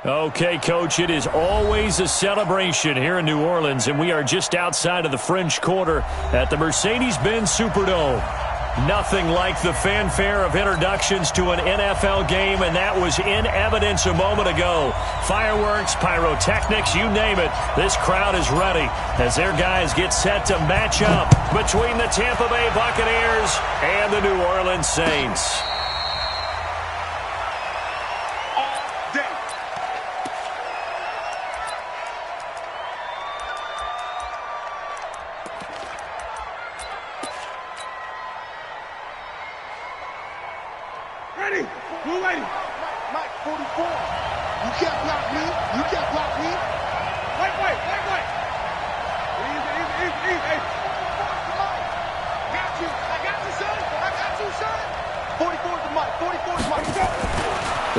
Okay, Coach, it is always a celebration here in New Orleans, and we are just outside of the French Quarter at the Mercedes-Benz Superdome. Nothing like the fanfare of introductions to an NFL game, and that was in evidence a moment ago. Fireworks, pyrotechnics, you name it. This crowd is ready as their guys get set to match up between the Tampa Bay Buccaneers and the New Orleans Saints. Ready? Blue lady. Mike 44. You can't block me. You can't block me. Wait. Easy. Hey. Got you. I got you, son. 44 to Mike. 44 to Mike.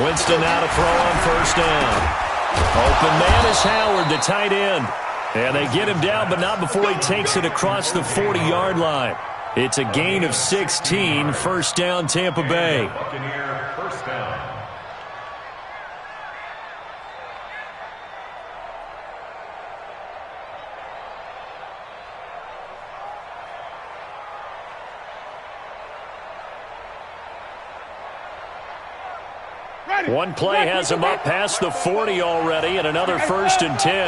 Winston now to throw on first down. Open man is Howard, the tight end. And they get him down, but not before he takes it across the 40-yard line. It's a gain of 16, first down Tampa Bay. Buccaneer first down. One play has him up past the 40 already, and another first and 10.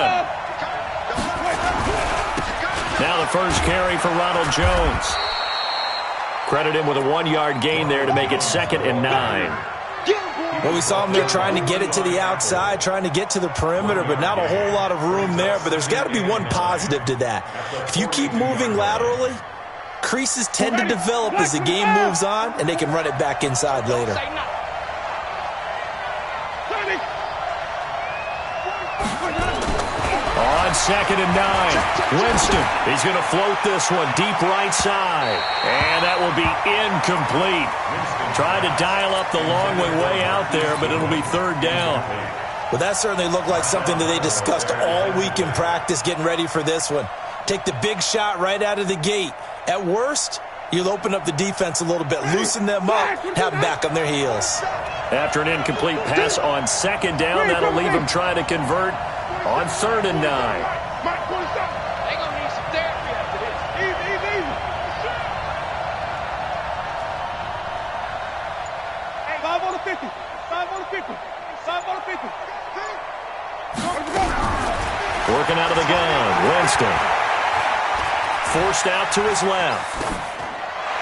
Now the first carry for Ronald Jones. Credit him with a 1-yard gain there to make it 2nd and 9. Well, we saw him there trying to get it to the outside, trying to get to the perimeter, but not a whole lot of room there. But there's got to be one positive to that. If you keep moving laterally, creases tend to develop as the game moves on, and they can run it back inside later. On 2nd and 9, Winston, he's going to float this one deep right side. And that will be incomplete. Trying to dial up the long way out there, but it'll be 3rd down. Well, that certainly looked like something that they discussed all week in practice getting ready for this one. Take the big shot right out of the gate. At worst, you'll open up the defense a little bit, loosen them up, have them back on their heels. After an incomplete pass on 2nd down, that'll leave him trying to convert on 3rd and 9. Mike 27. They gonna need some therapy after this. Easy. Hey, 5 on the 50. 5 on the 50. 5 on the 50. Working out of the gun, Winston. Forced out to his left.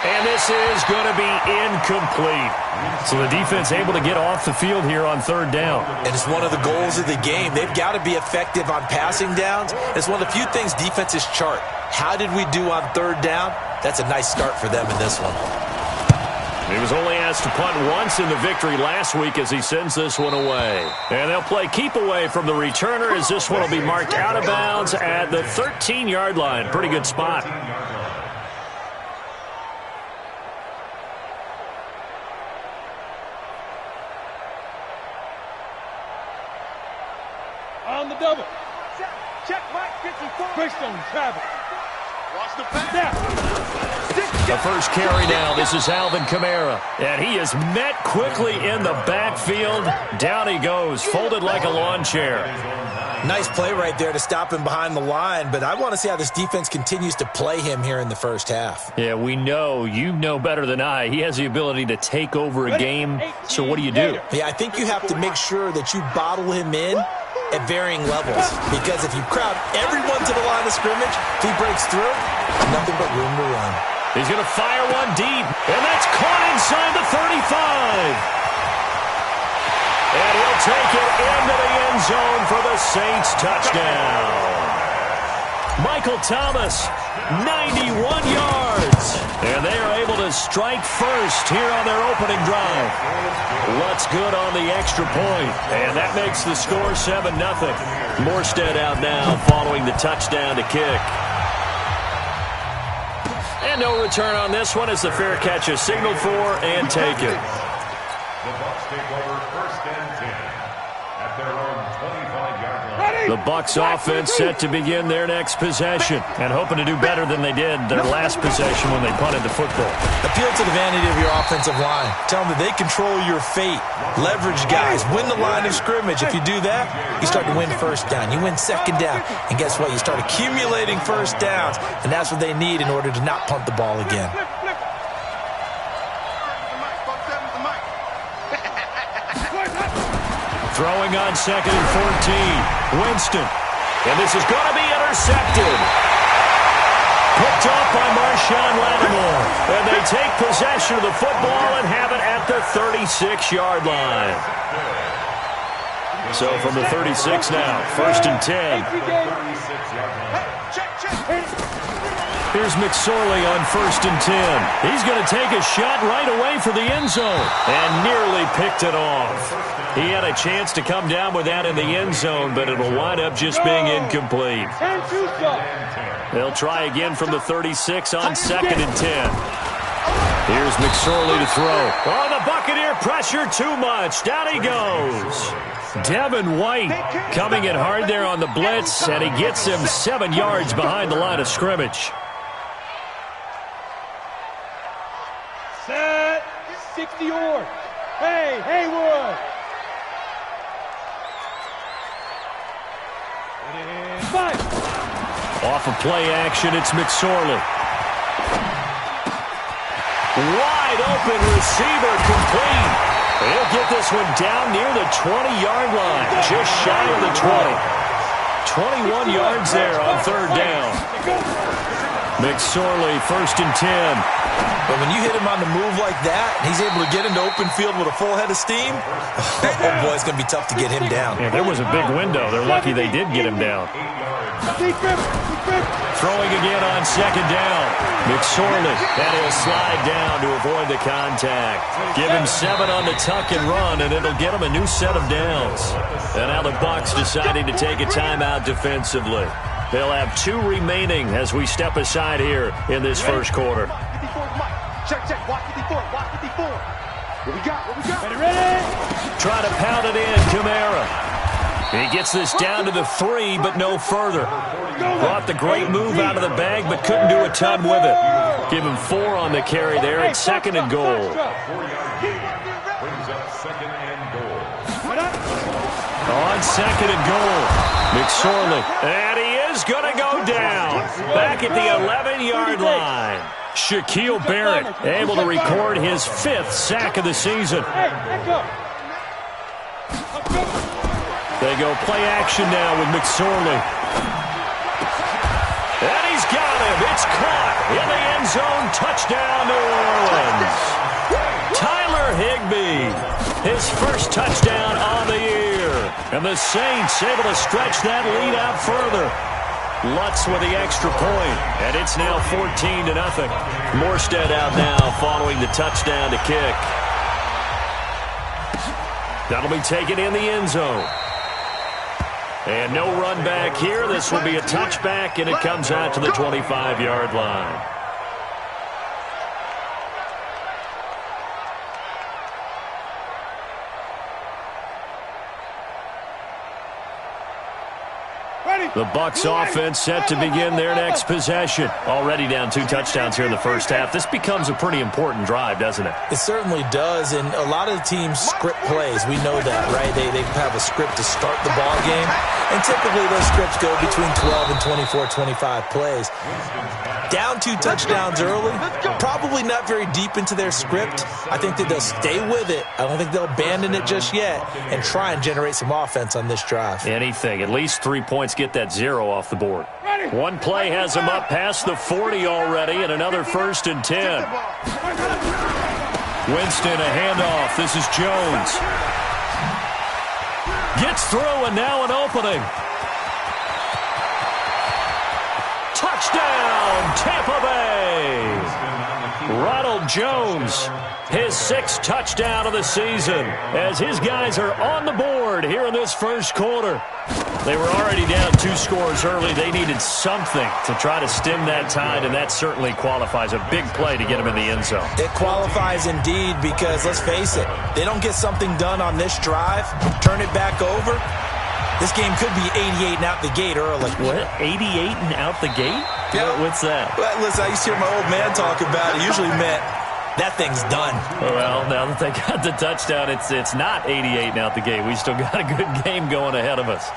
And this is going to be incomplete. So the defense able to get off the field here on 3rd down. And it's one of the goals of the game. They've got to be effective on passing downs. It's one of the few things defenses chart. How did we do on 3rd down? That's a nice start for them in this one. He was only asked to punt once in the victory last week as he sends this one away. And they'll play keep away from the returner as this one will be marked out of bounds at the 13-yard line. Pretty good spot. On the double. Check Mike. Get some fun. Greystone travel. Watch the pass. The first carry now. This is Alvin Kamara. And he is met quickly in the backfield. Down he goes, folded like a lawn chair. Nice play right there to stop him behind the line, but I want to see how this defense continues to play him here in the first half. Yeah, we know. You know better than I. He has the ability to take over a game. So what do you do? Yeah, I think you have to make sure that you bottle him in at varying levels, because if you crowd everyone to the line of scrimmage, if he breaks through, nothing but room to run. He's going to fire one deep, and that's caught inside the 35. And he'll take it into the end zone for the Saints touchdown. Michael Thomas, 91 yards. And they are able to strike first here on their opening drive. What's good on the extra point? And that makes the score 7-0. Morstead out now following the touchdown to kick. And no return on this one as the fair catch is signaled for and taken. The Bucs take over 1st and 10. at their own 25-yard line. The Bucs offense set to begin their next possession and hoping to do better than they did their last possession when they punted the football. Appeal to the vanity of your offensive line. Tell them that they control your fate. Leverage guys. Win the line of scrimmage. If you do that, you start to win first down. You win second down. And guess what? You start accumulating first downs. And that's what they need in order to not punt the ball again. Throwing on 2nd and 14. Winston. And this is going to be intercepted. Picked off by Marshawn Lattimore. And they take possession of the football and have it at the 36-yard line. So from the 36 now, 1st and 10. Here's McSorley on 1st and 10. He's going to take a shot right away for the end zone. And nearly picked it off. He had a chance to come down with that in the end zone, but it'll wind up just being incomplete. They'll try again from the 36 on 2nd and 10. Here's McSorley to throw. Oh, the Buccaneer pressure too much. Down he goes. Devin White coming in hard there on the blitz, and he gets him 7 yards behind the line of scrimmage. Set. 60 yards. Hey, Haywood. Off of play action, it's McSorley. Wide open receiver complete. He'll get this one down near the 20-yard line, just shy of the 20. 21 yards there on 3rd down. McSorley, 1st and 10. But when you hit him on the move like that, and he's able to get into open field with a full head of steam, oh boy, it's going to be tough to get him down. Yeah, there was a big window. They're lucky they did get him down. Throwing again on 2nd down. McSorley, and he'll slide down to avoid the contact. Give him 7 on the tuck and run, and it'll get him a new set of downs. And now the Bucs deciding to take a timeout defensively. They'll have 2 remaining as we step aside here in this first quarter. Check, watch 54, watch 54. What we got? Ready? Try to pound it in, Kamara. He gets this down to the 3, but no further. Brought the great move out of the bag, but couldn't do a ton with it. Give him 4 on the carry there at 2nd and goal. Brings up 2nd and goal. On 2nd and goal, McSorley. And he is going to go down. Back at the 11-yard line. Shaquille Barrett able to record his 5th sack of the season. They go play action now with McSorley. And he's got him. It's caught in the end zone. Touchdown, New Orleans. Tyler Higbee, his first touchdown on the year. And the Saints able to stretch that lead out further. Lutz with the extra point, and it's now 14-0. Morstead out now following the touchdown to kick. That'll be taken in the end zone. And no run back here. This will be a touchback, and it comes out to the 25-yard line. The Bucs offense set to begin their next possession. Already down 2 touchdowns here in the first half. This becomes a pretty important drive, doesn't it? It certainly does, and a lot of the teams script plays. We know that, right? They have a script to start the ball game, and typically those scripts go between 12 and 24, 25 plays. Down 2 touchdowns early, probably not very deep into their script. I think that they'll stay with it. I don't think they'll abandon it just yet and try and generate some offense on this drive. Anything. At least 3 points, get that 0 off the board. One play has them up past the 40 already, and another 1st and 10. Winston, a handoff. This is Jones. Gets through, and now an opening. Touchdown, Tampa Bay. Ronald Jones, his 6th touchdown of the season, as his guys are on the board here in this first quarter. They were already down 2 scores early. They needed something to try to stem that tide, and that certainly qualifies. A big play to get them in the end zone. It qualifies indeed because, let's face it, they don't get something done on this drive, turn it back over. This game could be 88 and out the gate early. What? 88 and out the gate? Yeah. What's that? Well, listen, I used to hear my old man talk about it. Usually meant that thing's done. Well, now that they got the touchdown, it's not 88 and out the gate. We still got a good game going ahead of us.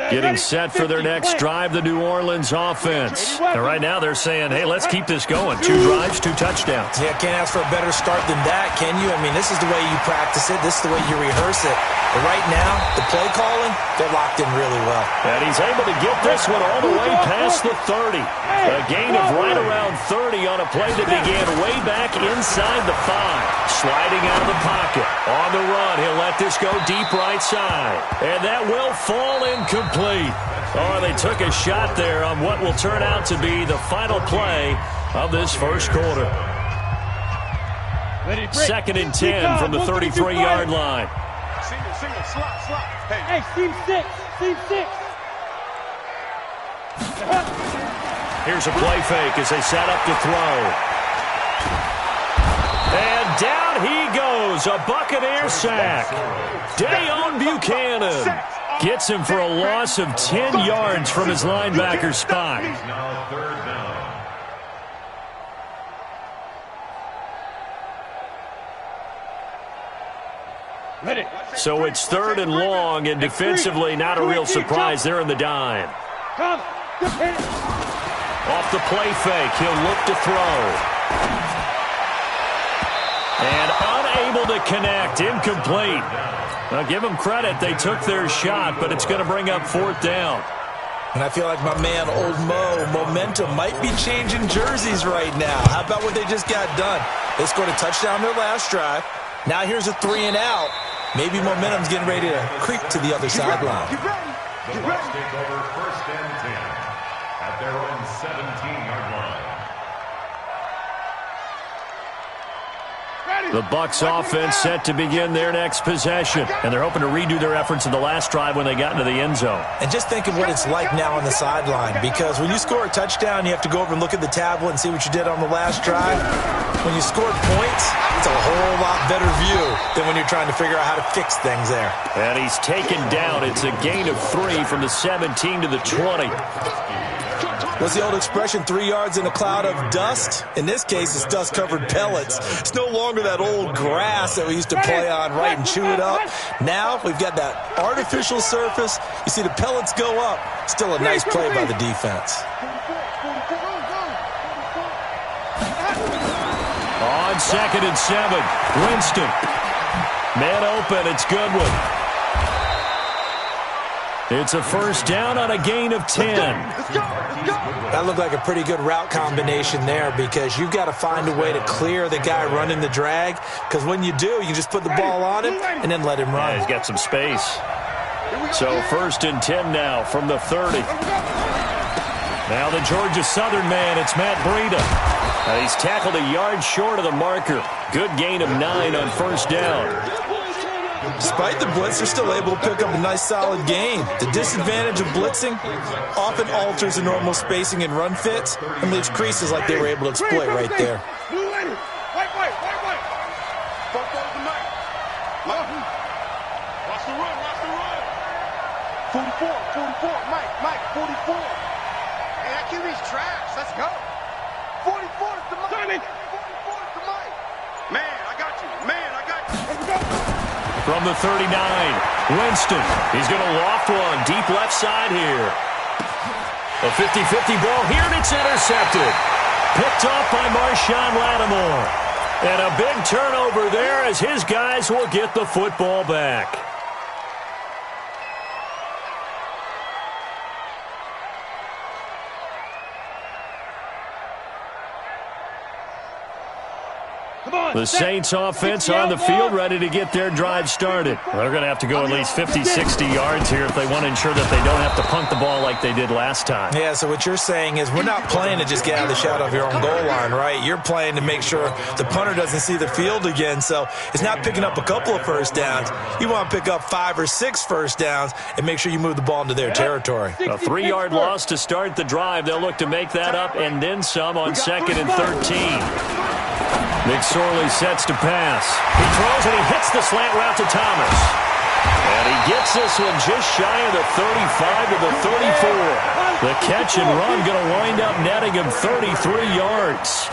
Getting set for their next drive, the New Orleans offense. And right now they're saying, hey, let's keep this going. 2 drives, 2 touchdowns. Yeah, can't ask for a better start than that, can you? I mean, this is the way you practice it. This is the way you rehearse it. But right now, the play calling, they're locked in really well. And he's able to get this one all the way past the 30. A gain of right around 30 on a play that began way back inside the 5. Sliding out of the pocket. On the run, he'll let this go deep right side. And that will fall incomplete. Oh, they took a shot there on what will turn out to be the final play of this first quarter. 2nd and 10 from the 33-yard line. Single, slot. Hey, seam 6. Here's a play fake as they set up to throw. And down he goes, a Buccaneer sack. Dayon Buchanan gets him for a loss of 10 yards from his linebacker spot. Now 3rd down. So it's 3rd and long, and defensively not a real surprise. They're in the dime. Off the play fake, he'll look to throw. And unable to connect, incomplete. Now give them credit, they took their shot, but it's going to bring up 4th down. And I feel like my man, Old Mo, momentum might be changing jerseys right now. How about what they just got done? They scored a touchdown their last drive. Now here's a 3 and out. Maybe momentum's getting ready to creep to the other sideline. The Bucs take over 1st and 10 at their own 17-yard line. The Bucs offense set to begin their next possession, and they're hoping to redo their efforts in the last drive when they got into the end zone. And just think of what it's like now on the sideline, because when you score a touchdown, you have to go over and look at the tablet and see what you did on the last drive. When you scored points, it's a whole lot better view than when you're trying to figure out how to fix things there. And he's taken down. It's a gain of 3 from the 17 to the 20. What's the old expression, 3 yards in a cloud of dust? In this case, it's dust-covered pellets. It's no longer that old grass that we used to play on, right, and chew it up. Now we've got that artificial surface. You see the pellets go up. Still a nice play by the defense. On 2nd and 7, Winston. Man open, it's Goodwin. It's a 1st down on a gain of 10. That looked like a pretty good route combination there, because you've got to find a way to clear the guy running the drag, because when you do, you just put the ball on him and then let him run. Yeah, he's got some space. So 1st and 10 now from the 30. Now the Georgia Southern man, it's Matt Breida. He's tackled a yard short of the marker. Good gain of 9 on 1st down. Despite the blitz, they're still able to pick up a nice solid gain. The disadvantage of blitzing often alters the normal spacing and run fits and leaves creases like they were able to exploit right there. Watch the run. 44, Mike, 44. Hey, that QB's trash. Let's go. 44 is the Mike. 44 is the Mike. Man, I got you. Let's go. From the 39, Winston. He's going to loft one deep left side here. A 50-50 ball here, and it's intercepted. Picked off by Marshawn Lattimore. And a big turnover there as his guys will get the football back. The Saints offense on the field, ready to get their drive started. They're going to have to go at least 50, 60 yards here if they want to ensure that they don't have to punt the ball like they did last time. Yeah, so what you're saying is we're not playing to just get out of the shadow of your own goal line, right? You're playing to make sure the punter doesn't see the field again. So it's not picking up a couple of first downs. You want to pick up 5 or 6 first downs and make sure you move the ball into their territory. A 3-yard loss to start the drive. They'll look to make that up and then some on 2nd and 13. McSorley sets to pass. He throws and he hits the slant route to Thomas. And he gets this one just shy of the 35 to the 34. The catch and run going to wind up netting him 33 yards.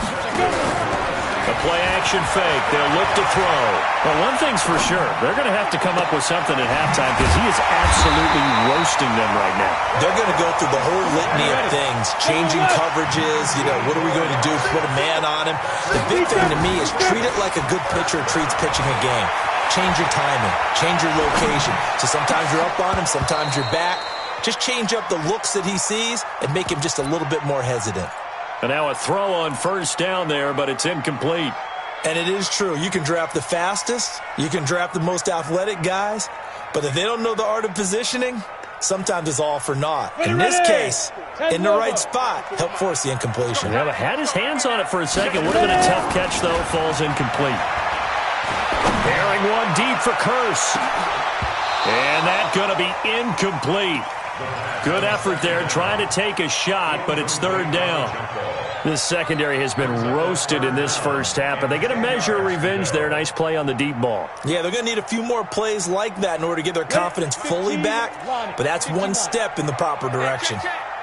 The play-action fake. They'll look to throw. Well, one thing's for sure. They're going to have to come up with something at halftime because he is absolutely roasting them right now. They're going to go through the whole litany of things, changing coverages, what are we going to do, put a man on him. The big thing to me is treat it like a good pitcher treats pitching a game. Change your timing, change your location. So sometimes you're up on him, sometimes you're back. Just change up the looks that he sees and make him just a little bit more hesitant. And now a throw on first down there, but it's incomplete. And it is true. You can draft the fastest. You can draft the most athletic guys. But if they don't know the art of positioning, sometimes it's all for naught. In this case, in the right spot, help force the incompletion. Yeah, had his hands on it for a second. Would have been a tough catch, though. Falls incomplete. Bearing one deep for Curse. And that's going to be incomplete. Good effort there, trying to take a shot, but it's 3rd down. This secondary has been roasted in this first half, but they get a measure of revenge there. Nice play on the deep ball. Yeah, they're going to need a few more plays like that in order to get their confidence fully back, but that's one step in the proper direction.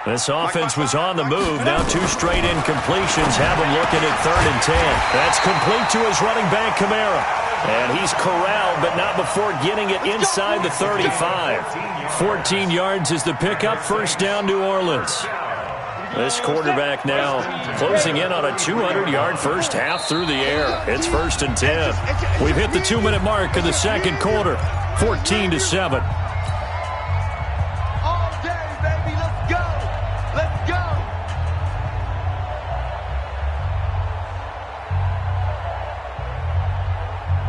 This offense was on the move. Now 2 straight incompletions have him looking at 3rd and 10. That's complete to his running back, Kamara. And he's corralled, but not before getting it inside the 35. 14 yards is the pickup. First down, New Orleans. This quarterback now closing in on a 200-yard first half through the air. It's 1st and 10. We've hit the 2-minute mark in the second quarter. 14-7. All day, baby. Let's go. Let's go.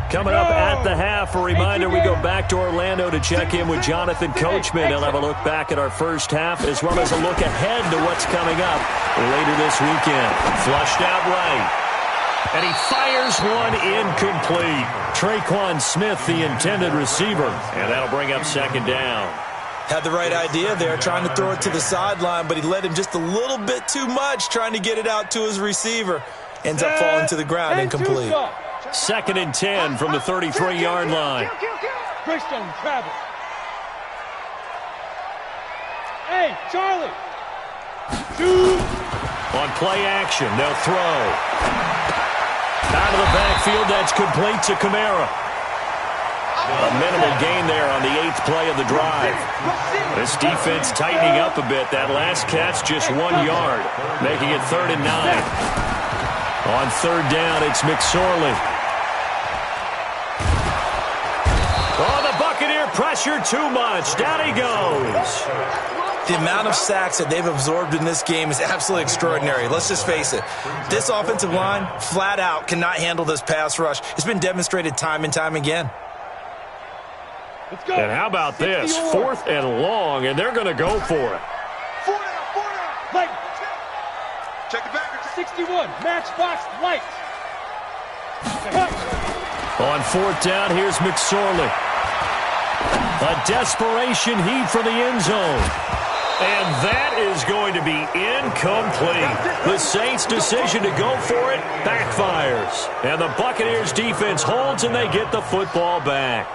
Coming up at the half, a reminder, we go back to Orlando to check in with Jonathan Coachman. He'll have a look back at our first half as well as a look ahead to what's coming up later this weekend. Flushed out right. And he fires one incomplete. Traquan Smith, the intended receiver. And that'll bring up 2nd down. Had the right idea there, trying to throw it to the sideline, but he led him just a little bit too much, trying to get it out to his receiver. Ends up falling to the ground incomplete. 2nd and 10 from the 33-yard line. Christian Travis. Hey, Charlie. Shoot. On play action, they'll throw. Out of the backfield, that's complete to Kamara. A minimal gain there on the 8th play of the drive. This defense tightening up a bit. That last catch, just 1 yard, making it 3rd and 9. On 3rd down, it's McSorley. Oh, the Buccaneer pressure too much. Down he goes. The amount of sacks that they've absorbed in this game is absolutely extraordinary. Let's just face it. This offensive line, flat out, cannot handle this pass rush. It's been demonstrated time and time again. Let's go. And how about this? 4th and long, and they're going to go for it. 4 down. Light. Check it back. 61. Matchbox light. On 4th down, here's McSorley. A desperation heave for the end zone. And that is going to be incomplete. The Saints' decision to go for it backfires. And the Buccaneers' defense holds and they get the football back.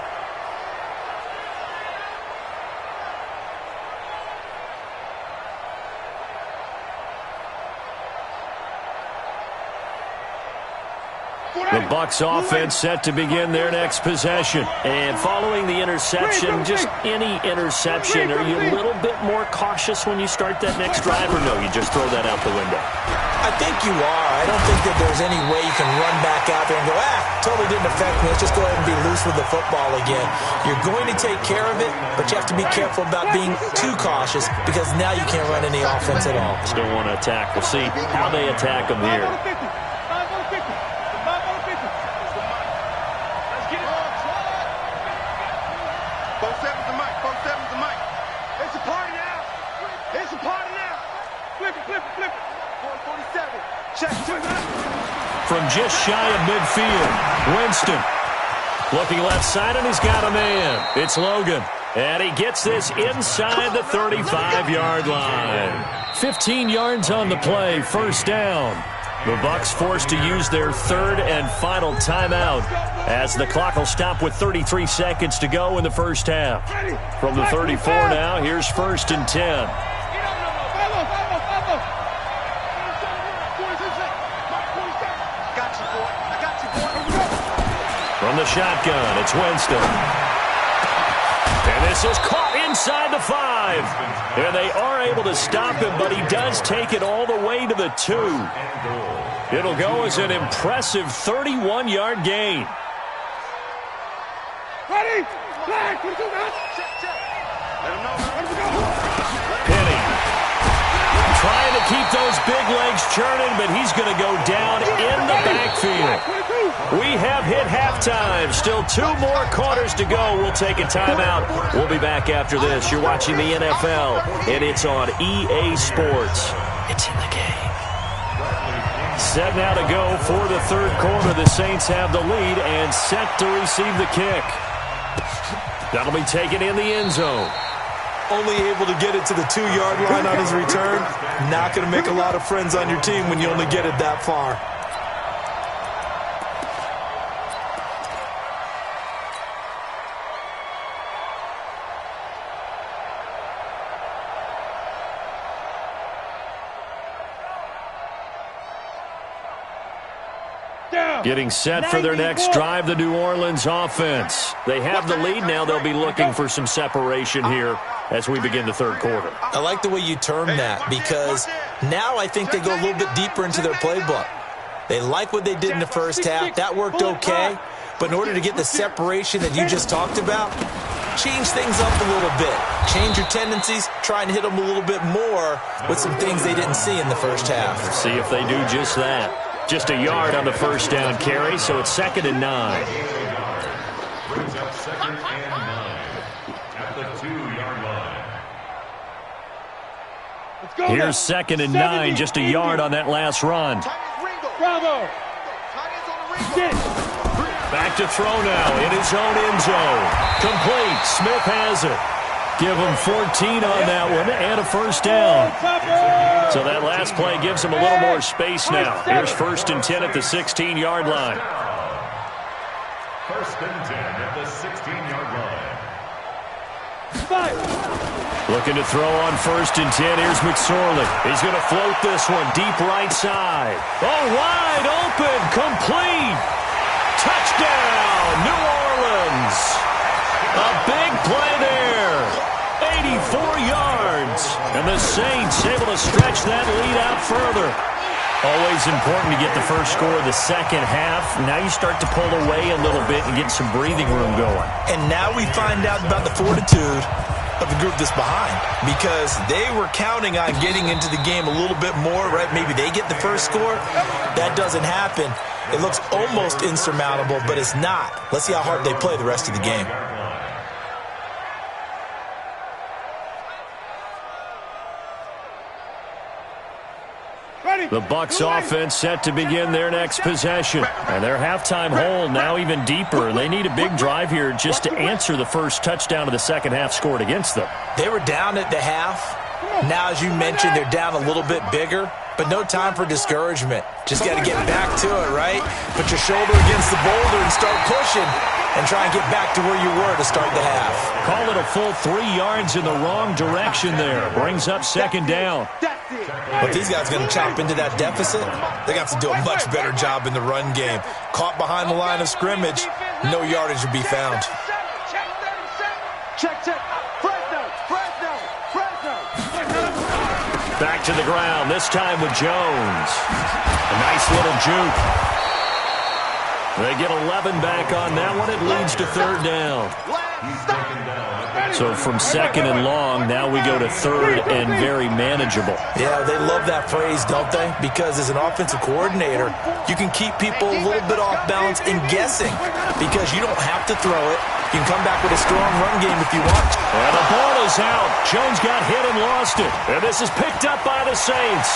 The Bucs offense set to begin their next possession. And following the interception, just any interception, are you a little bit more cautious when you start that next drive, or no, you just throw that out the window? I think you are. I don't think that there's any way you can run back out there and go, totally didn't affect me. Let's just go ahead and be loose with the football again. You're going to take care of it, but you have to be careful about being too cautious because now you can't run any offense at all. Still want to attack. We'll see how they attack them here. From just shy of midfield, Winston. Looking left side, and he's got a man. It's Logan. And he gets this inside the 35-yard line. 15 yards on the play, first down. The Bucs forced to use their third and final timeout as the clock will stop with 33 seconds to go in the first half. From the 34 now, here's first and 10. From the shotgun, it's Winston. And this is caught inside the 5. And they are able to stop him, but he does take it all the way to the 2. It'll go as an impressive 31-yard gain. Ready? Penny trying to keep those big legs churning, but he's going to go down in the backfield. We have hit halftime. Still 2 more quarters to go. We'll take a timeout. We'll be back after this. You're watching the NFL, and it's on EA Sports. It's in the game. Set now to go for the third quarter. The Saints have the lead and set to receive the kick. That'll be taken in the end zone. Only able to get it to the 2-yard line on his return. Not going to make a lot of friends on your team when you only get it that far. Getting set for their next drive, the New Orleans offense. They have the lead now. They'll be looking for some separation here as we begin the third quarter. I like the way you term that because now I think they go a little bit deeper into their playbook. They like what they did in the first half. That worked okay. But in order to get the separation that you just talked about, change things up a little bit. Change your tendencies. Try and hit them a little bit more with some things they didn't see in the first half. See if they do just that. Just a yard on the first down carry, so it's 2nd and 9. Brings up 2nd and 9 at the 2-yard line. Let's go. Here's 2nd and 9, just a yard on that last run. Bravo. Back to throw now in his own end zone. Complete. Smith has it. Give him 14 on that one and a first down. So that last play gives him a little more space now. Here's 1st and 10 at the 16-yard line. 1st and 10 at the 16-yard line. Looking to throw on 1st and 10. Here's McSorley. He's going to float this one deep right side. Oh, wide open. Complete. Touchdown, New Orleans. A big play there. 84 yards. And the Saints able to stretch that lead out further. Always important to get the first score of the second half. Now you start to pull away a little bit and get some breathing room going. And now we find out about the fortitude of the group that's behind, because they were counting on getting into the game a little bit more, right? Maybe they get the first score. That doesn't happen. It looks almost insurmountable, but it's not. Let's see how hard they play the rest of the game. The Bucs offense set to begin their next possession. And their halftime hole now even deeper. They need a big drive here just to answer the first touchdown of the second half scored against them. They were down at the half. Now, as you mentioned, they're down a little bit bigger, but no time for discouragement. Just got to get back to it, right? Put your shoulder against the boulder and start pushing and try and get back to where you were to start the half. Call it a full 3 yards in the wrong direction there. Brings up second down. But these guys are going to chop into that deficit. They got to do a much better job in the run game. Caught behind the line of scrimmage, no yardage will be found. Check. Back to the ground, this time with Jones. A nice little juke. They get 11 back on that one. It leads to third down. He's taken down at the So from second and long, now we go to third and very manageable. Yeah, they love that phrase, don't they? Because as an offensive coordinator, you can keep people a little bit off balance and guessing because you don't have to throw it. You can come back with a strong run game if you want. And the ball is out. Jones got hit and lost it. And this is picked up by the Saints.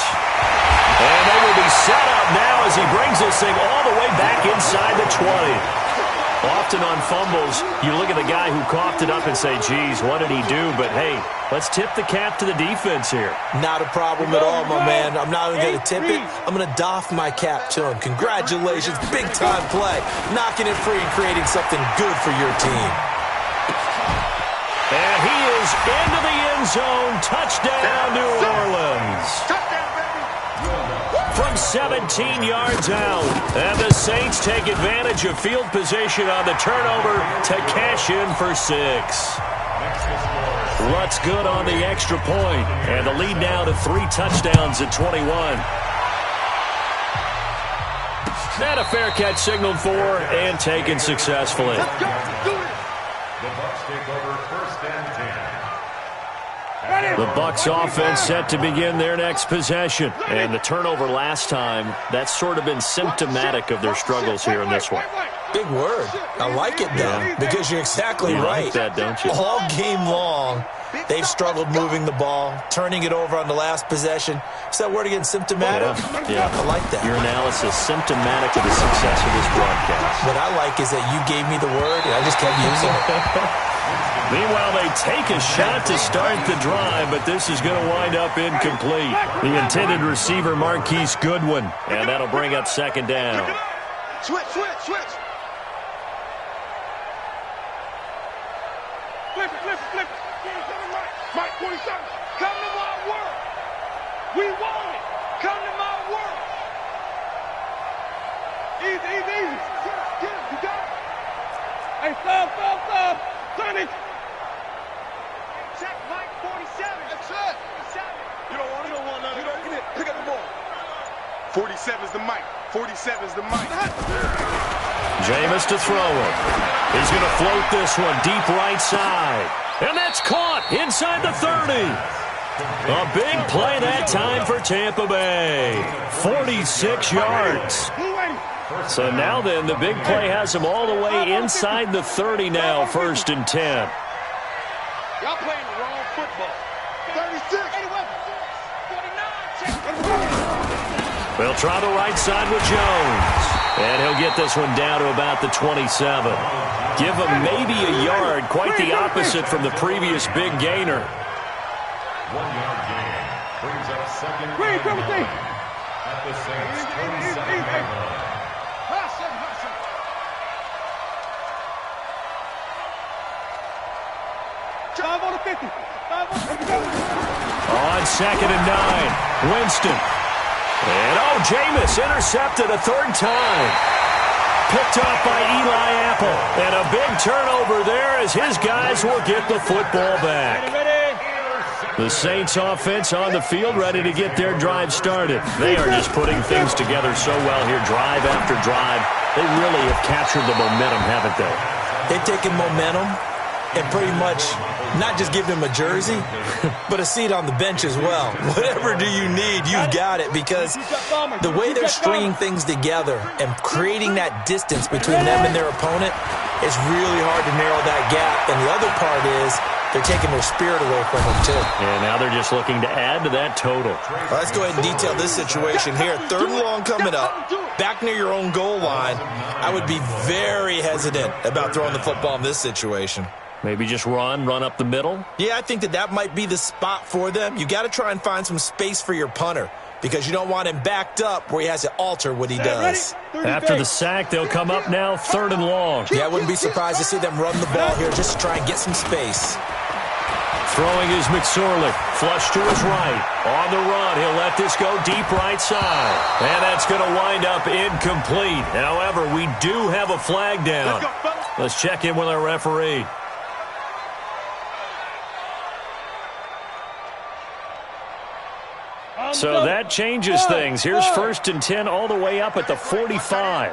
And they will be set up now as he brings this thing all the way back inside the 20. Often on fumbles, you look at the guy who coughed it up and say, geez, what did he do? But, hey, let's tip the cap to the defense here. Not a problem at all, my man. I'm not even going to tip it. I'm going to doff my cap to him. Congratulations. Big-time play. Knocking it free and creating something good for your team. And he is into the end zone. Touchdown, New Orleans. From 17 yards out. And the Saints take advantage of field position on the turnover to cash in for 6. Lutz good on the extra point. And the lead now to 3 touchdowns at 21. And a fair catch signaled for and taken successfully. The Bucs take over first and 10. The Bucs offense set to begin their next possession. And the turnover last time, that's sort of been symptomatic of their struggles here in this one. Big word. I like it, though, because you're exactly right. Like that, don't you? All game long, they've struggled moving the ball, turning it over on the last possession. Is that word again, symptomatic? Yeah. I like that. Your analysis, symptomatic of the success of this broadcast. What I like is that you gave me the word, and I just kept using it. Meanwhile, they take a shot to start the drive, but this is going to wind up incomplete. The intended receiver, Marquise Goodwin, and that'll bring up second down. Switch. Flip it. Mike, 47. Come to my world. We want it. Come to my world. Easy. Get it. You got it. Hey, stop. Turn it. Check Mike 47. That's it. 47. You don't want none of it. Pick up the ball. 47's the mic. 47's the mic. Jameis to throw it. He's going to float this one deep right side. And that's caught inside the 30. A big play that time for Tampa Bay. 46 yards. So now then, the big play has him all the way inside the 30 now, first and 10. Y'all playing the wrong football. 36. 49. They'll try the right side with Jones. And he'll get this one down to about the 27. Give him maybe a yard, quite the opposite from the previous big gainer. 1 yard gain brings up second and 9 at the Saints' 27-yard line. On second and 9, Winston. And Jameis intercepted a third time. Picked off by Eli Apple. And a big turnover there as his guys will get the football back. The Saints offense on the field ready to get their drive started. They are just putting things together so well here, drive after drive. They really have captured the momentum, haven't they? They've taken momentum and pretty much not just given him a jersey, but a seat on the bench as well. Whatever do you need, you've got it, because the way they're stringing things together and creating that distance between them and their opponent, it's really hard to narrow that gap. And the other part is they're taking their spirit away from them, too. And now they're just looking to add to that total. Well, let's go ahead and detail this situation here. Third and long coming up, back near your own goal line. I would be very hesitant about throwing the football in this situation. Maybe just run up the middle? Yeah, I think that might be the spot for them. You got to try and find some space for your punter because you don't want him backed up where he has to alter what he does. After the sack, they'll come up now third and long. Yeah, I wouldn't be surprised to see them run the ball here just to try and get some space. Throwing is McSorley. Flush to his right. On the run, he'll let this go deep right side. And that's going to wind up incomplete. However, we do have a flag down. Let's check in with our referee. So that changes things. Here's first and 10 all the way up at the 45.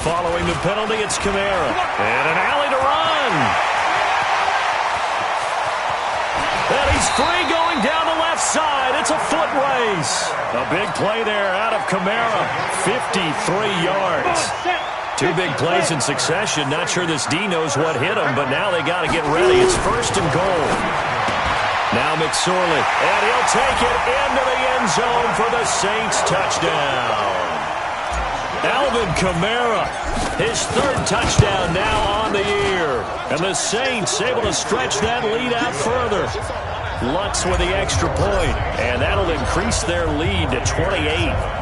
Following the penalty, it's Kamara. And an alley to run. And he's free going down the left side. It's a foot race. A big play there out of Kamara. 53 yards. Two big plays in succession. Not sure this D knows what hit him, but now they got to get ready. It's 1st and goal. Now McSorley, and he'll take it into the end zone for the Saints touchdown. Alvin Kamara, his 3rd touchdown now on the year. And the Saints able to stretch that lead out further. Lutz with the extra point, and that'll increase their lead to 28.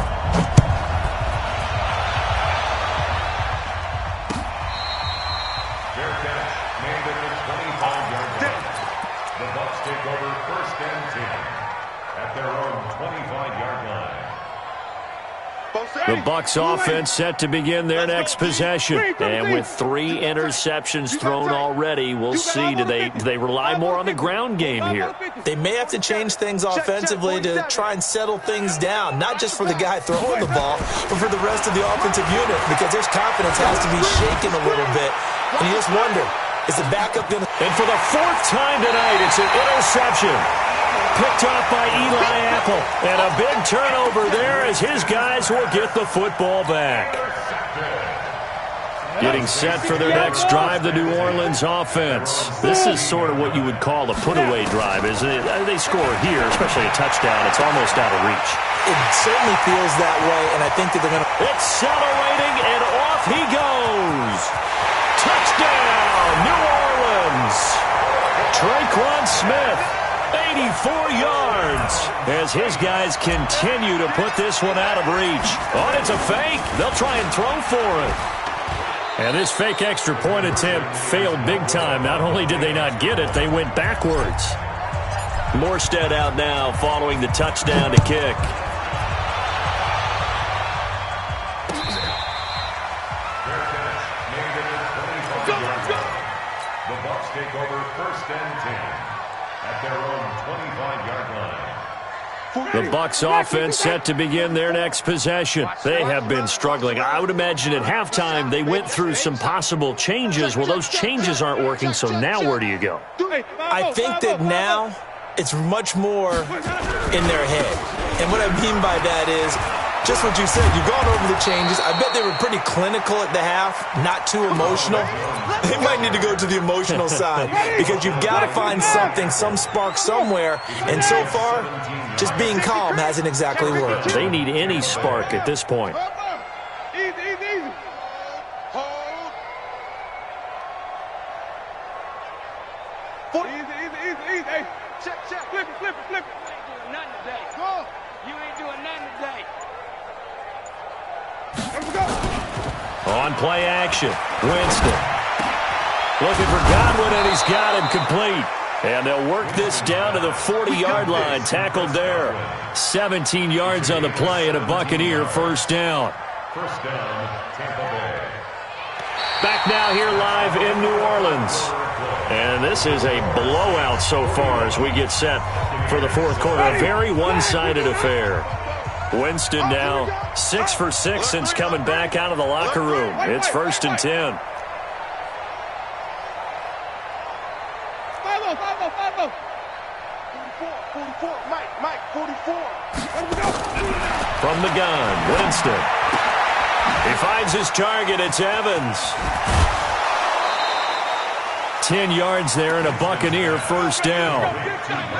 The Bucs offense set to begin their next possession. And with 3 interceptions thrown already, we'll see. Do they rely more on the ground game here? They may have to change things offensively to try and settle things down, not just for the guy throwing the ball, but for the rest of the offensive unit, because their confidence has to be shaken a little bit. And you just wonder, is the backup going to... And for the 4th time tonight, it's an interception. Picked off by Eli Apple. And a big turnover there as his guys will get the football back. Getting set for their next drive, the New Orleans offense. This is sort of what you would call a put-away drive, isn't it? They score here, especially a touchdown. It's almost out of reach. It certainly feels that way, and I think that they're going to... Accelerating, and off he goes. Touchdown, New Orleans. Traquan Smith. 84 yards as his guys continue to put this one out of reach. Oh, it's a fake. They'll try and throw for it. And this fake extra point attempt failed big time. Not only did they not get it, they went backwards. Morstead out now following the touchdown to kick. The Bucs take over 1st and 10. At their own 25-yard line. The Bucs offense set to begin their next possession. They have been struggling. I would imagine at halftime they went through some possible changes. Well, those changes aren't working, so now where do you go? I think that now it's much more in their head. And what I mean by that is just what you said. You've gone over the changes. I bet they were pretty clinical at the half, not too emotional. They might need to go to the emotional side because you've got to find something, some spark somewhere. And so far, just being calm hasn't exactly worked. They need any spark at this point. Easy. Hold. Easy. Hey. Check. Flip it. You ain't doing nothing today. Go. You ain't doing nothing today. On play action, Winston. Looking for Godwin, and he's got him complete. And they'll work this down to the 40-yard line, tackled there. 17 yards on the play and a Buccaneer 1st down. 1st down, Tampa Bay. Back now here live in New Orleans. And this is a blowout so far as we get set for the 4th quarter. A very one-sided affair. Winston now 6 for 6 since coming back out of the locker room. It's 1st and 10. 44, Mike, 44. From the gun, Winston. He finds his target. It's Evans. 10 yards there and a Buccaneer 1st down.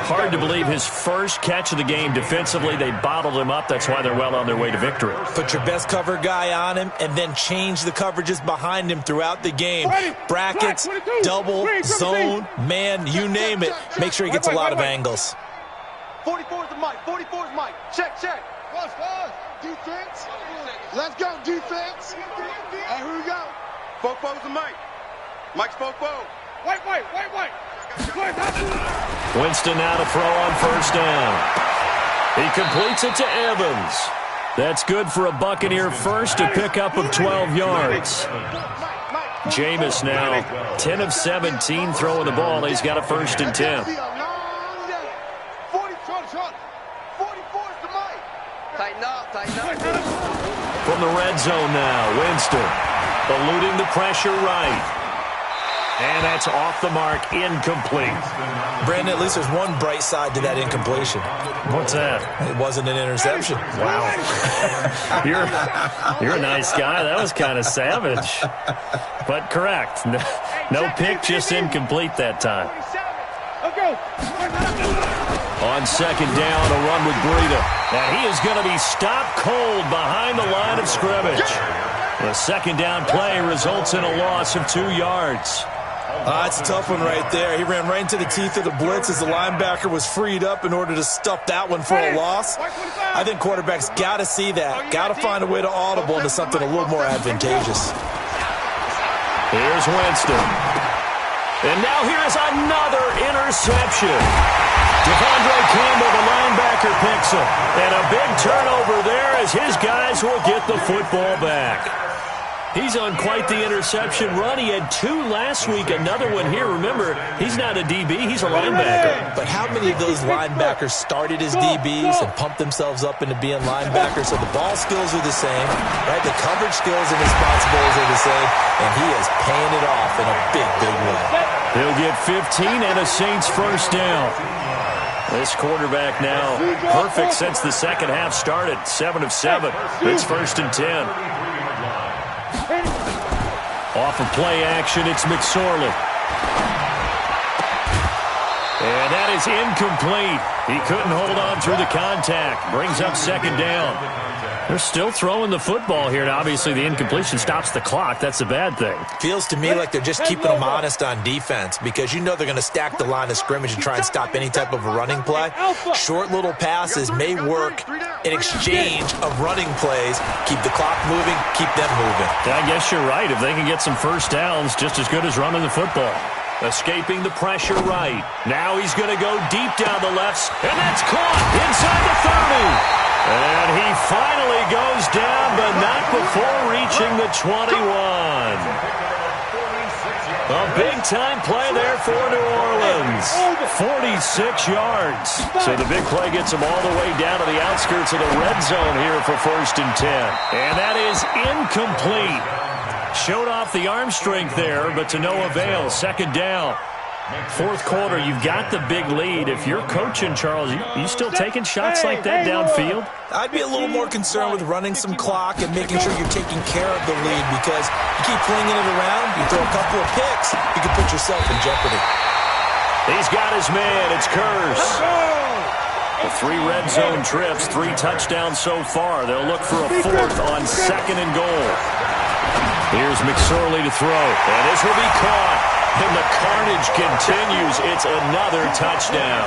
Hard to believe his first catch of the game defensively. They bottled him up. That's why they're well on their way to victory. Put your best cover guy on him and then change the coverages behind him throughout the game. Brackets, double, zone, man, you name it. Make sure he gets a lot of angles. 44 is the Mike. 44 is Mike. Check. Watch. Defense. Let's go, defense. Hey, here we go. Fofo's the Mike. Mike's Fofo. Wait. Winston now to throw on 1st down. He completes it to Evans. That's good for a Buccaneer 1st, a pickup of 12 yards. Jameis now 10 of 17 throwing the ball. He's got a 1st and 10. 44 is the Mike. Tighten up. From the red zone now, Winston. eluding the pressure right. And that's off the mark, incomplete. Brandon, at least there's one bright side to that incompletion. What's that? It wasn't an interception. Wow. You're a nice guy. That was kind of savage. But correct. No pick, just incomplete that time. On second down, a run with Breida. And he is going to be stopped cold behind the line of scrimmage. The second down play results in a loss of 2 yards. That's a tough one right there. He ran right into the teeth of the blitz as the linebacker was freed up in order to stuff that one for a loss. I think quarterbacks got to see that. Got to find a way to audible into something a little more advantageous. Here's Winston. And now here's another interception. Devondre Campbell, the linebacker, picks him. And a big turnover there as his guys will get the football back. He's on quite the interception run. He had 2 last week, another one here. Remember, he's not a DB, he's a linebacker. But how many of those linebackers started as DBs and pumped themselves up into being linebackers? So the ball skills are the same, right? The coverage skills and responsibilities are the same, and he is paying it off in a big, big way. He'll get 15 and a Saints first down. This quarterback now perfect since the second half started. 7 of 7. It's first and 10. Off of play action, it's McSorley. And that is incomplete. He couldn't hold on through the contact. Brings up second down. They're still throwing the football here, and obviously the incompletion stops the clock. That's a bad thing. Feels to me like they're just keeping them honest on defense because you know they're going to stack the line of scrimmage and try and stop any type of a running play. Short little passes may work in exchange of running plays. Keep the clock moving, keep them moving. I guess you're right. If they can get some first downs, just as good as running the football. Escaping the pressure right. Now he's going to go deep down the left, and that's caught inside the 30. And he finally goes down, but not before reaching the 21. A big-time play there for New Orleans. 46 yards. So the big play gets him all the way down to the outskirts of the red zone here for first and 10. And that is incomplete. Showed off the arm strength there, but to no avail. Second down. Fourth quarter, you've got the big lead. If you're coaching, Charles, you still taking shots like that downfield? I'd be a little more concerned with running some clock and making sure you're taking care of the lead because you keep flinging it around, you throw a couple of picks, you can put yourself in jeopardy. He's got his man. It's Curse. The 3 red zone trips, 3 touchdowns so far. They'll look for a 4th on second and goal. Here's McSorley to throw, and this will be caught. And the carnage continues. It's another touchdown.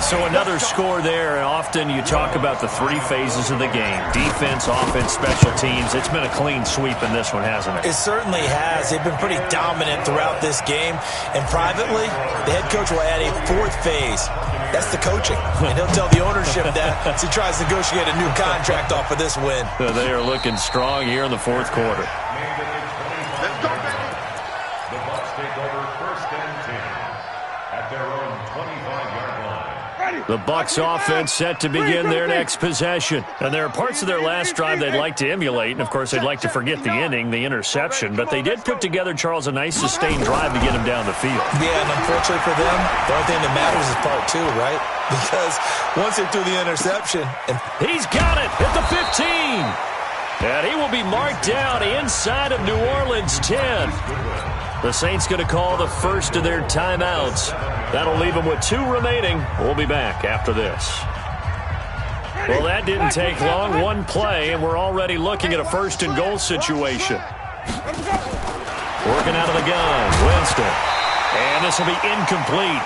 So another score there, and often you talk about the 3 phases of the game. Defense, offense, special teams. It's been a clean sweep in this one, hasn't it? It certainly has. They've been pretty dominant throughout this game. And privately, the head coach will add a 4th phase. That's the coaching. And he'll tell the ownership that as he tries to negotiate a new contract off of this win. They are looking strong here in the fourth quarter. Let's go, baby. The Bucs take over first and 10 at their own 25-yard line. The Bucs offense set to begin their next possession. And there are parts of their last drive they'd like to emulate. And, of course, they'd like to forget the inning, the interception. But they did put together, Charles, a nice sustained drive to get him down the field. Yeah, and unfortunately for them, the only thing that matters is part 2, right? Because once they threw the interception. He's got it at the 15. And he will be marked down inside of New Orleans 10. The Saints going to call the first of their timeouts. That'll leave them with 2 remaining. We'll be back after this. Well, that didn't take long. 1 play, and we're already looking at a first and goal situation. Working out of the gun, Winston. And this will be incomplete.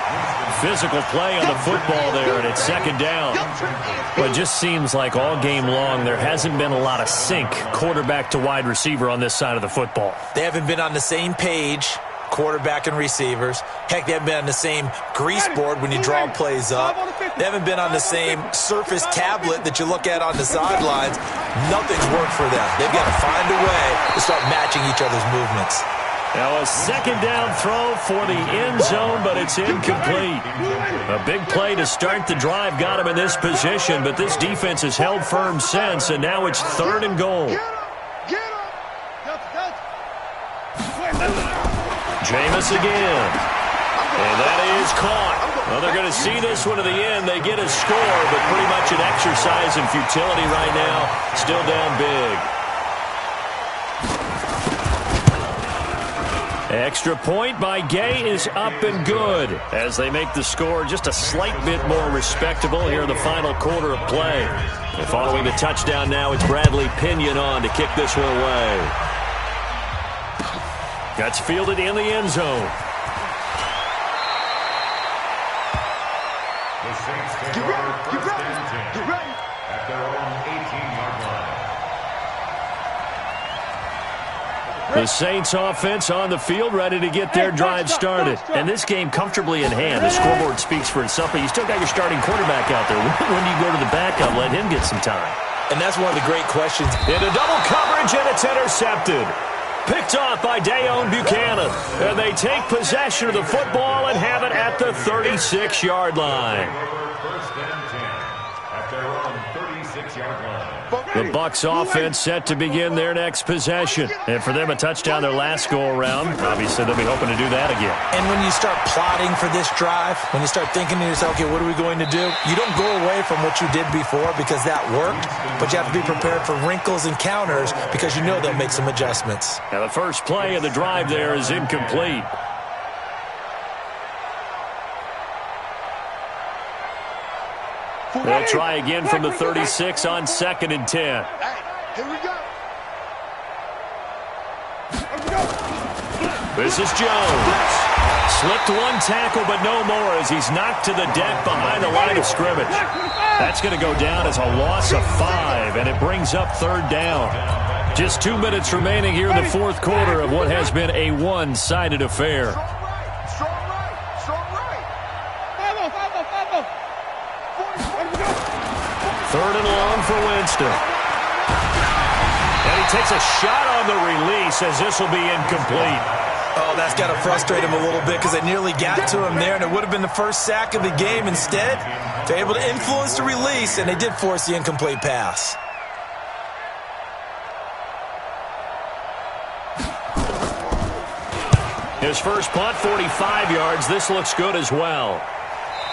Physical play on the football there, and it's second down. Well, it just seems like all game long there hasn't been a lot of sync quarterback to wide receiver on this side of the football. They haven't been on the same page, quarterback and receivers. Heck, they haven't been on the same grease board when you draw plays up. They haven't been on the same surface tablet that you look at on the sidelines. Nothing's worked for them. They've got to find a way to start matching each other's movements. Now a second down throw for the end zone, but it's incomplete. A big play to start the drive got him in this position, but this defense has held firm since, and now it's 3rd and goal. Jameis again. And that is caught. Well, they're going to see this one to the end. They get a score, but pretty much an exercise in futility right now. Still down big. Extra point by Gay is up and good as they make the score just a slight bit more respectable here in the final quarter of play. And following the touchdown now, it's Bradley Pinion on to kick this one away. That's fielded in the end zone. The Saints take over first and 10 at their own 18-yard line. The Saints offense on the field, ready to get their drive started. And this game comfortably in hand. The scoreboard speaks for itself, but you still got your starting quarterback out there. When do you go to the backup? Let him get some time. And that's one of the great questions. Into double coverage, and it's intercepted. Picked off by Dayon Buchanan. And they take possession of the football and have it at the 36-yard line. First and 10 at their own 36-yard line. The Bucs offense set to begin their next possession. And for them, a touchdown their last go-around. Obviously, they'll be hoping to do that again. And when you start plotting for this drive, when you start thinking to yourself, okay, what are we going to do? You don't go away from what you did before because that worked, but you have to be prepared for wrinkles and counters because you know they'll make some adjustments. Now, the first play of the drive there is incomplete. They'll try again from the 36 on 2nd and 10. Hey, here we go. This is Jones. Slipped one tackle, but no more as he's knocked to the deck behind the line of scrimmage. That's going to go down as a loss of 5, and it brings up 3rd down. Just 2 minutes remaining here in the 4th quarter of what has been a one-sided affair. Strong right. Strong right. 3rd and long for Winston. And he takes a shot on the release as this will be incomplete. Oh, that's got to frustrate him a little bit because they nearly got to him there, and it would have been the first sack of the game. Instead, they're able to influence the release, and they did force the incomplete pass. His first punt, 45 yards. This looks good as well.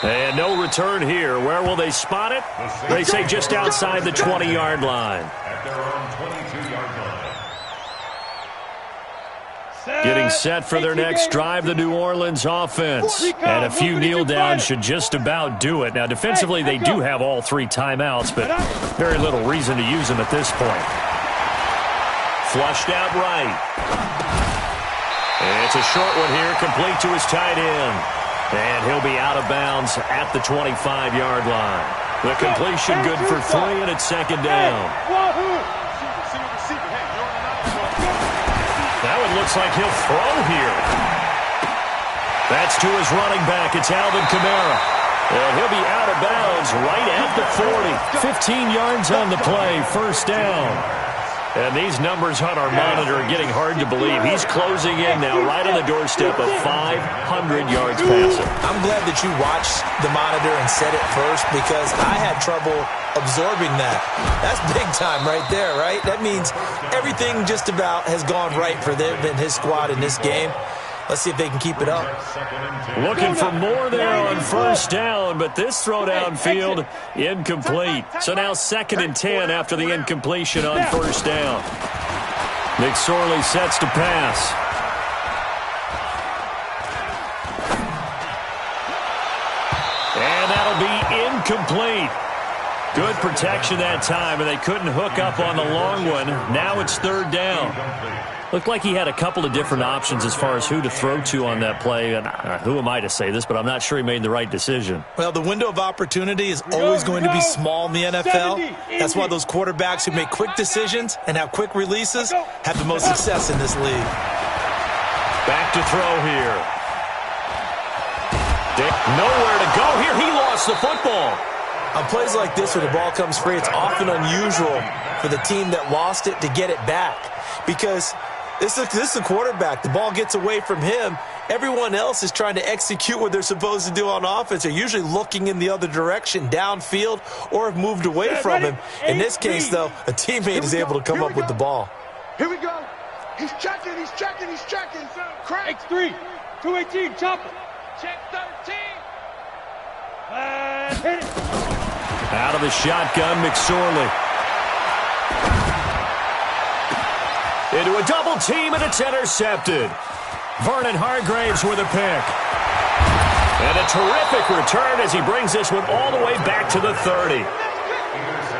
And no return here. Where will they spot it? They say just outside the 20-yard line. At their own 22-yard line. Getting set for their next drive, the New Orleans offense. And a few kneel downs should just about do it. Now, defensively, they do have all 3 timeouts, but very little reason to use them at this point. Flushed out right. And it's a short one here, complete to his tight end. And he'll be out of bounds at the 25-yard line. The completion good for 3, and it's 2nd down. Now it looks like he'll throw here. That's to his running back. It's Alvin Kamara. And he'll be out of bounds right at the 40. 15 yards on the play, 1st down. And these numbers on our monitor are getting hard to believe. He's closing in now right on the doorstep of 500 yards passing. I'm glad that you watched the monitor and said it first because I had trouble absorbing that. That's big time right there, right? That means everything just about has gone right for them and his squad in this game. Let's see if they can keep it up. Looking for more there on 1st down, but this throw downfield incomplete. So now 2nd and 10 after the incompletion on 1st down. McSorley sets to pass. And that'll be incomplete. Good protection that time, and they couldn't hook up on the long one. Now it's 3rd down. Looked like he had a couple of different options as far as who to throw to on that play. And who am I to say this, but I'm not sure he made the right decision. Well, the window of opportunity is always going to be small in the NFL. That's why those quarterbacks who make quick decisions and have quick releases have the most success in this league. Back to throw here. Nowhere to go here. He lost the football. On plays like this where the ball comes free, it's often unusual for the team that lost it to get it back because this is the quarterback. The ball gets away from him. Everyone else is trying to execute what they're supposed to do on offense. They're usually looking in the other direction, downfield, or have moved away from him. In this case, though, a teammate is able to come up with the ball. Here we go. He's checking. Crank. X3. 218. Chopper. Check 13. Hit it. Out of the shotgun, McSorley. Into a double team, and it's intercepted. Vernon Hargraves with a pick. And a terrific return as he brings this one all the way back to the 30.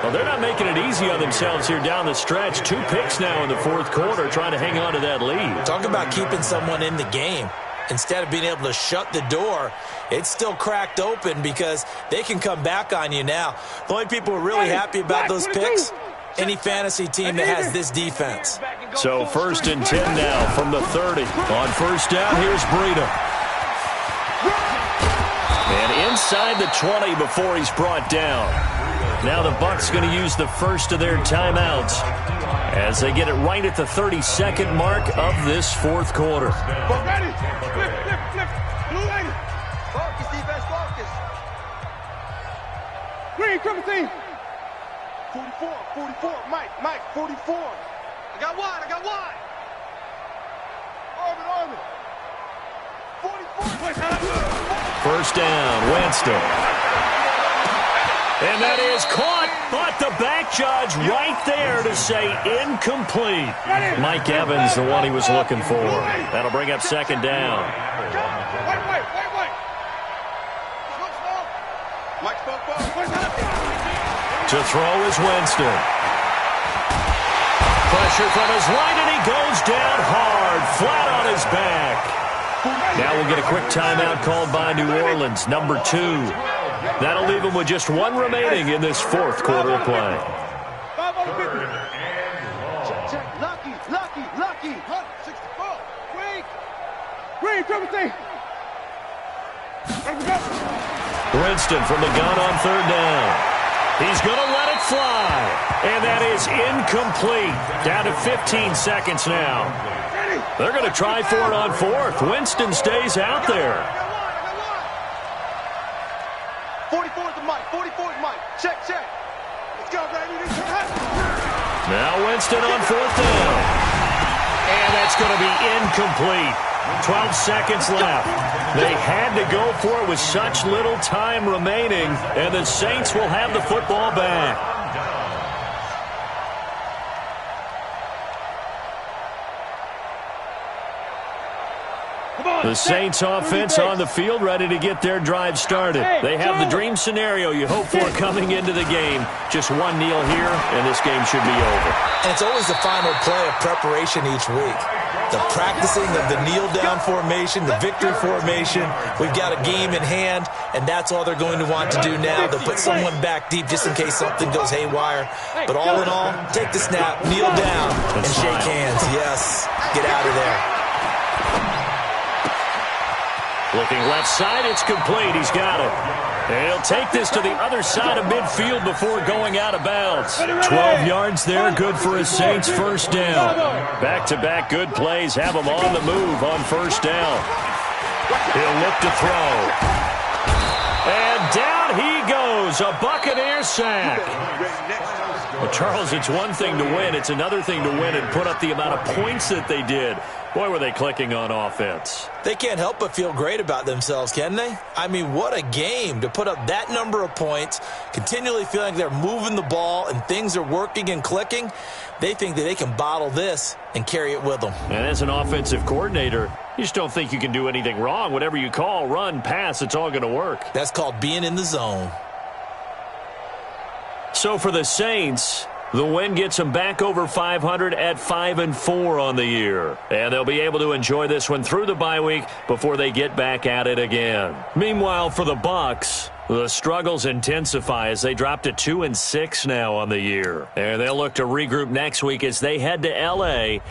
Well, they're not making it easy on themselves here down the stretch. 2 picks now in the fourth quarter, trying to hang on to that lead. Talk about keeping someone in the game. Instead of being able to shut the door, it's still cracked open because they can come back on you now. The only people who are really happy about those picks, any fantasy team that has this defense. So 1st and 10 now from the 30. On first down, here's Breida. And inside the 20 before he's brought down. Now the Bucs going to use the first of their timeouts as they get it right at the 32nd mark of this fourth quarter. Ready. Flip. Blue lady. Focus, defense, focus. Green, triple team. 44. Mike, 44. I got one. Orbit. 44. First down, Winston. And that is caught, but the back judge right there to say incomplete. Mike Evans, the one he was looking for. That'll bring up second down. Wait. Mike, spoke. To throw is Winston. Pressure from his right, and he goes down hard, flat on his back. Now we'll get a quick timeout called by New Orleans, number 2. That'll leave them with just 1 remaining in this fourth quarter of play. 5 on the 50. Check. Lucky. 64. Green, triple team. Winston from the gun on third down. He's going to let it fly. And that is incomplete. Down to 15 seconds now. They're going to try for it on fourth. Winston stays out there. 44 is the Mike. Check. Let's go, baby. Now Winston on fourth down. And that's going to be incomplete. 12 seconds left. They had to go for it with such little time remaining, and the Saints will have the football back. The Saints offense on the field, ready to get their drive started. They have the dream scenario you hope for coming into the game. Just one kneel here, and this game should be over. And it's always the final play of preparation each week. The practicing of the kneel-down formation, the victory formation. We've got a game in hand, and that's all they're going to want to do now. They'll put someone back deep just in case something goes haywire. But all in all, take the snap, kneel down, and shake hands. Yes, get out of there. Looking left side, it's complete. He's got it. And he'll take this to the other side of midfield before going out of bounds. 12 yards there, good for a Saints first down. Back-to-back good plays have him on the move on first down. He'll look to throw. And down he goes, a Buccaneer sack. Well, Charles, it's one thing to win. It's another thing to win and put up the amount of points that they did. Boy, were they clicking on offense. They can't help but feel great about themselves, can they? I mean, what a game to put up that number of points, continually feeling they're moving the ball and things are working and clicking. They think that they can bottle this and carry it with them. And as an offensive coordinator, you just don't think you can do anything wrong. Whatever you call, run, pass, it's all going to work. That's called being in the zone. So for the Saints, the win gets them back over 500 at 5-4 on the year. And they'll be able to enjoy this one through the bye week before they get back at it again. Meanwhile, for the Bucs, the struggles intensify as they drop to 2-6 now on the year. And they'll look to regroup next week as they head to L.A.